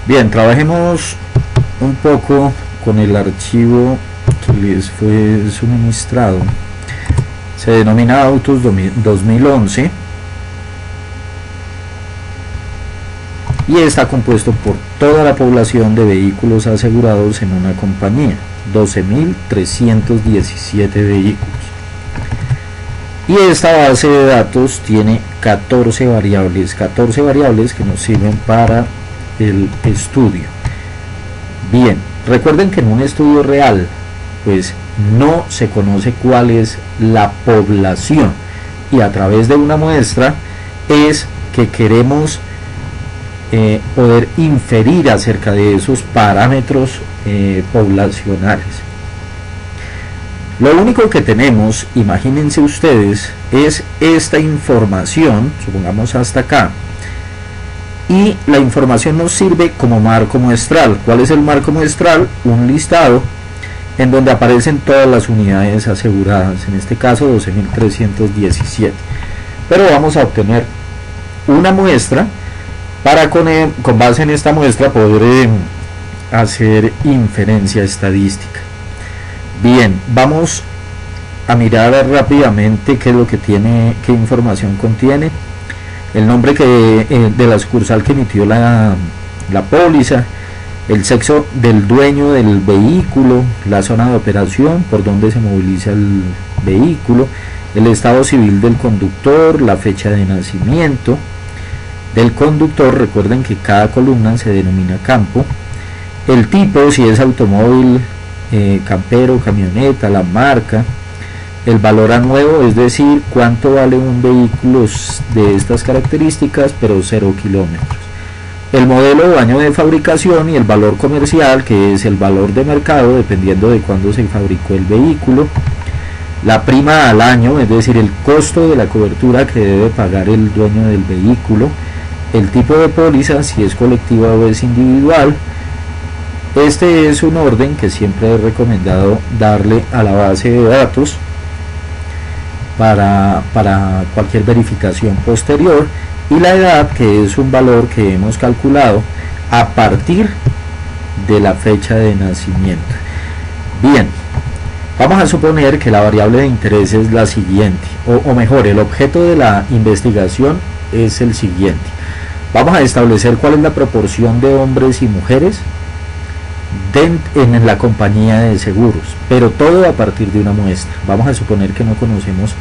Bien, trabajemos un poco con el archivo que les fue suministrado. Se denomina Autos 2011 y está compuesto por toda la población de vehículos asegurados en una compañía, 12.317 vehículos. Y esta base de datos tiene 14 variables que nos sirven para el estudio. Bien, recuerden que en un estudio real pues no se conoce cuál es la población, y a través de una muestra es que queremos poder inferir acerca de esos parámetros poblacionales. Lo único que tenemos, imagínense ustedes, es esta información, supongamos hasta acá, y la información nos sirve como marco muestral. ¿Cuál es el marco muestral? Un listado en donde aparecen todas las unidades aseguradas, en este caso 12.317. Pero vamos a obtener una muestra para con base en esta muestra poder hacer inferencia estadística. Bien, vamos a mirar rápidamente qué es lo que tiene, qué información contiene. El nombre de la sucursal que emitió la póliza, el sexo del dueño del vehículo, la zona de operación, por donde se moviliza el vehículo, el estado civil del conductor, la fecha de nacimiento del conductor. Recuerden que cada columna se denomina campo, el tipo, si es automóvil, campero, camioneta, la marca, el valor a nuevo, es decir, cuánto vale un vehículo de estas características pero 0 kilómetros, el modelo o año de fabricación y el valor comercial, que es el valor de mercado dependiendo de cuándo se fabricó el vehículo, la prima al año, es decir, el costo de la cobertura que debe pagar el dueño del vehículo, el tipo de póliza, si es colectiva o es individual. Este es un orden que siempre he recomendado darle a la base de datos para cualquier verificación posterior, y la edad, que es un valor que hemos calculado a partir de la fecha de nacimiento. Bien, vamos a suponer que la variable de interés es la siguiente, o mejor, el objeto de la investigación es el siguiente. Vamos a establecer cuál es la proporción de hombres y mujeres en la compañía de seguros, pero todo a partir de una muestra. Vamos a suponer que no conocemos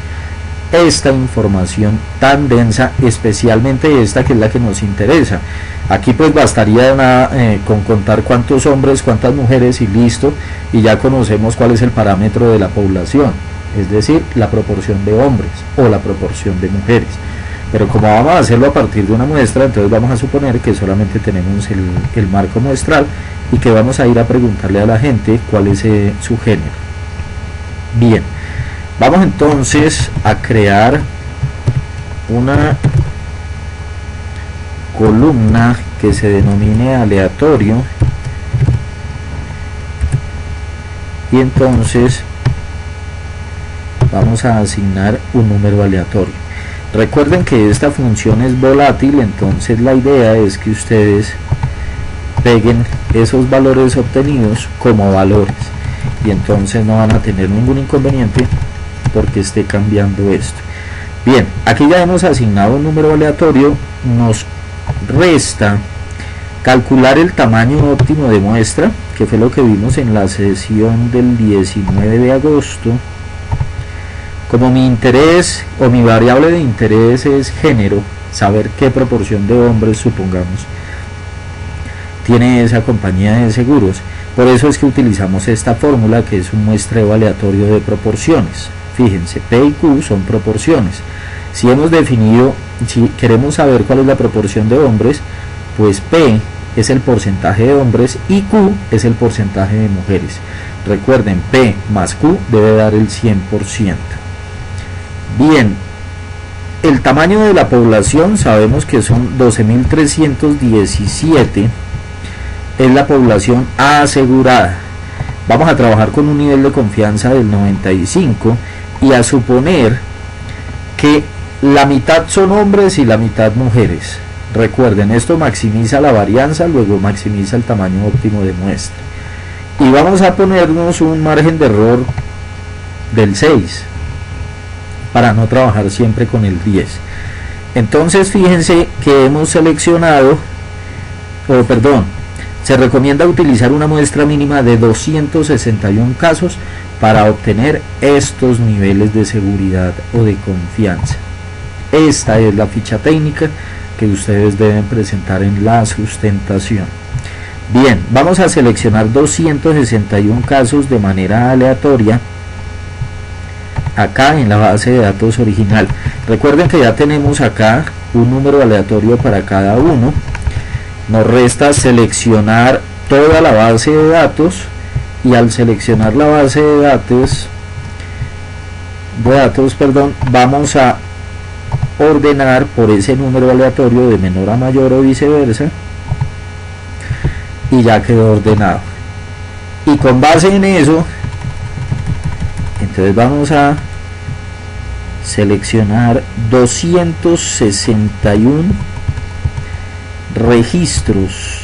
esta información tan densa, especialmente esta que es la que nos interesa. Aquí pues bastaría con contar cuántos hombres, cuántas mujeres y listo, y ya conocemos cuál es el parámetro de la población, es decir, la proporción de hombres o la proporción de mujeres. Pero como vamos a hacerlo a partir de una muestra, entonces vamos a suponer que solamente tenemos el marco muestral y que vamos a ir a preguntarle a la gente cuál es su género. Bien, vamos entonces a crear una columna que se denomine aleatorio, y entonces vamos a asignar un número aleatorio. Recuerden que esta función es volátil, entonces la idea es que ustedes peguen esos valores obtenidos como valores, y entonces no van a tener ningún inconveniente porque esté cambiando esto. Bien, aquí ya hemos asignado un número aleatorio. Nos resta calcular el tamaño óptimo de muestra, que fue lo que vimos en la sesión del 19 de agosto. Como mi interés o mi variable de interés es género, saber qué proporción de hombres, supongamos, tiene esa compañía de seguros, por eso es que utilizamos esta fórmula, que es un muestreo aleatorio de proporciones. Fíjense, P y Q son proporciones. Si queremos saber cuál es la proporción de hombres, pues P es el porcentaje de hombres y Q es el porcentaje de mujeres. Recuerden, P más Q debe dar el 100%. Bien, el tamaño de la población sabemos que son 12.317, es la población asegurada. Vamos a trabajar con un nivel de confianza del 95 y a suponer que la mitad son hombres y la mitad mujeres. Recuerden, esto maximiza la varianza, luego maximiza el tamaño óptimo de muestra. Y vamos a ponernos un margen de error del 6 para no trabajar siempre con el 10. Entonces fíjense que hemos seleccionado, se recomienda utilizar una muestra mínima de 261 casos para obtener estos niveles de seguridad o de confianza. Esta es la ficha técnica que ustedes deben presentar en la sustentación. Bien, vamos a seleccionar 261 casos de manera aleatoria acá en la base de datos original. Recuerden que ya tenemos acá un número aleatorio para cada uno. Nos resta seleccionar toda la base de datos, y al seleccionar la base de datos, vamos a ordenar por ese número aleatorio de menor a mayor o viceversa, y ya quedó ordenado. Y con base en eso, entonces vamos a seleccionar 261 registros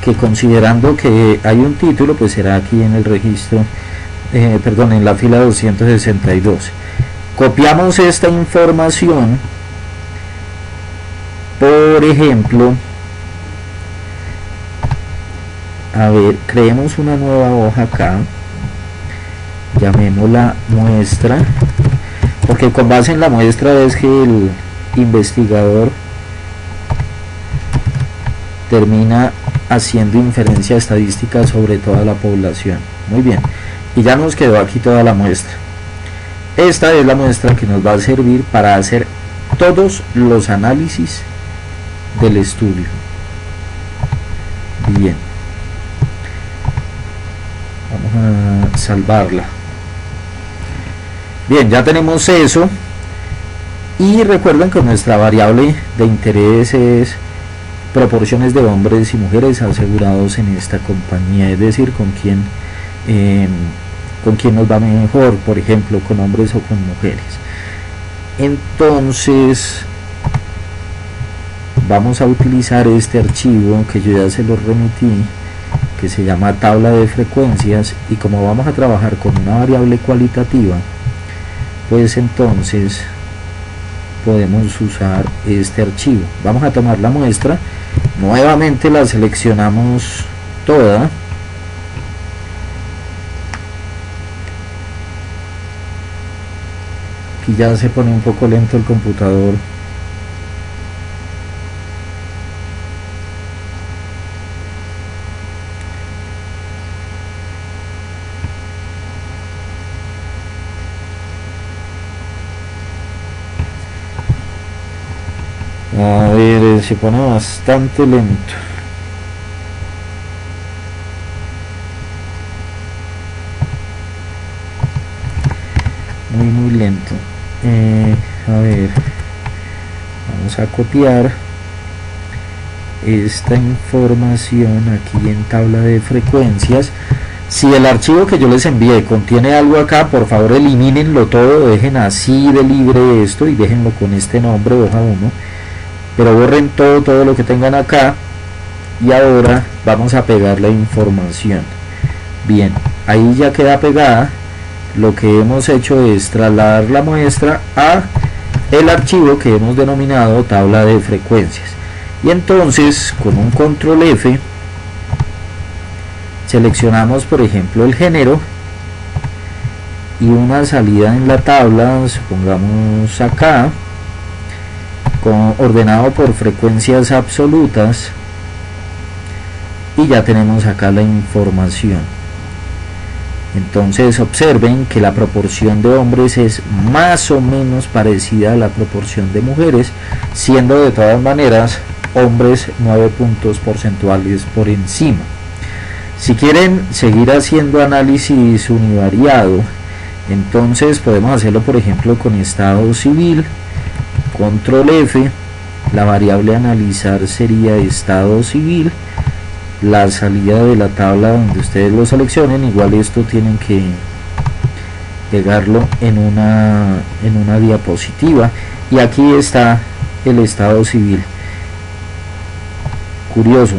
que, considerando que hay un título, pues será aquí en el registro, en la fila 262. Copiamos esta información, por ejemplo, a ver, creemos una nueva hoja acá, llamémosla muestra, porque con base en la muestra es que el investigador termina haciendo inferencia estadística sobre toda la población. Muy bien, y ya nos quedó aquí toda la muestra. Esta es la muestra que nos va a servir para hacer todos los análisis del estudio. Bien, vamos a salvarla. Bien, ya tenemos eso, y recuerden que nuestra variable de interés es proporciones de hombres y mujeres asegurados en esta compañía, es decir, con quién nos va mejor, por ejemplo, con hombres o con mujeres. Entonces vamos a utilizar este archivo que yo ya se lo remití, que se llama tabla de frecuencias, y como vamos a trabajar con una variable cualitativa, pues entonces podemos usar este archivo. Vamos a tomar la muestra, nuevamente la seleccionamos toda, aquí ya se pone un poco lento el computador, a ver, se pone bastante lento. Muy lento. A ver, vamos a copiar esta información aquí en tabla de frecuencias. Si el archivo que yo les envié contiene algo acá, por favor elimínenlo todo, dejen así de libre esto y déjenlo con este nombre, hoja 1, pero borren todo lo que tengan acá. Y ahora vamos a pegar la información. Bien, ahí ya queda pegada. Lo que hemos hecho es trasladar la muestra a el archivo que hemos denominado tabla de frecuencias, y entonces con un control F seleccionamos, por ejemplo, el género y una salida en la tabla, supongamos acá, ordenado por frecuencias absolutas, y ya tenemos acá la información. Entonces observen que la proporción de hombres es más o menos parecida a la proporción de mujeres, siendo de todas maneras hombres 9 puntos porcentuales por encima. Si quieren seguir haciendo análisis univariado, entonces podemos hacerlo, por ejemplo, con estado civil, control F, la variable a analizar sería estado civil, la salida de la tabla donde ustedes lo seleccionen. Igual esto tienen que pegarlo en una diapositiva. Y aquí está el estado civil. Curioso,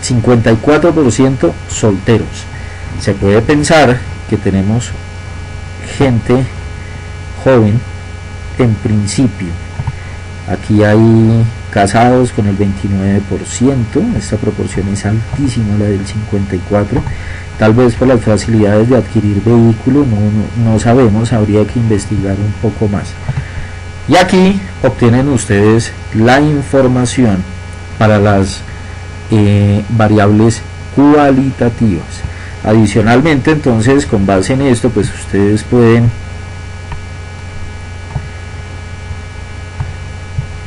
54% solteros. Se puede pensar que tenemos gente joven en principio. Aquí hay casados con el 29%, esta proporción es altísima, la del 54%, tal vez por las facilidades de adquirir vehículo, no sabemos, habría que investigar un poco más. Y aquí obtienen ustedes la información para las variables cualitativas. Adicionalmente, entonces, con base en esto, pues ustedes pueden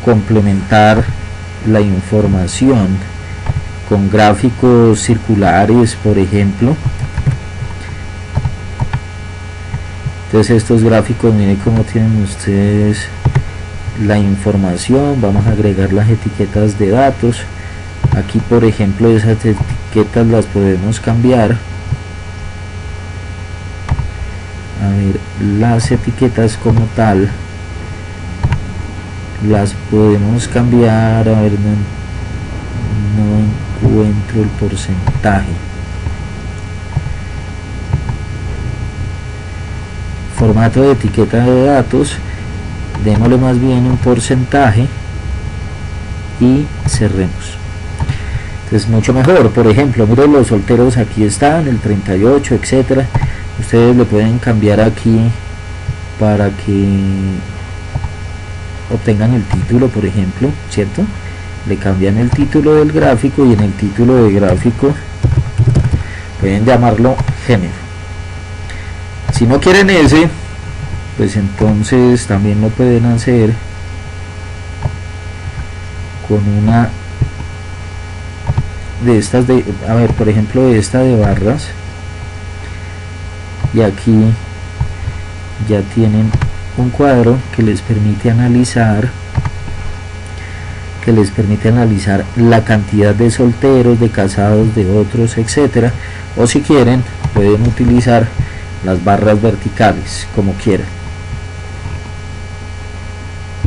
complementar la información con gráficos circulares, por ejemplo. Entonces estos gráficos, miren cómo tienen ustedes la información. Vamos a agregar las etiquetas de datos. Aquí, por ejemplo, esas etiquetas las podemos cambiar. A ver, las etiquetas como tal las podemos cambiar. A ver, no encuentro el porcentaje. Formato de etiqueta de datos, démosle más bien un porcentaje y cerremos. Entonces mucho mejor. Por ejemplo, miren, los solteros aquí están, el 38, etcétera. Ustedes le pueden cambiar aquí para que obtengan el título, por ejemplo, ¿cierto? Le cambian el título del gráfico, y en el título del gráfico pueden llamarlo género. Si no quieren ese, pues entonces también lo pueden hacer con una de estas de, a ver, por ejemplo, esta de barras, y aquí ya tienen un cuadro que les permite analizar la cantidad de solteros, de casados, de otros, etcétera. O si quieren pueden utilizar las barras verticales, como quieran.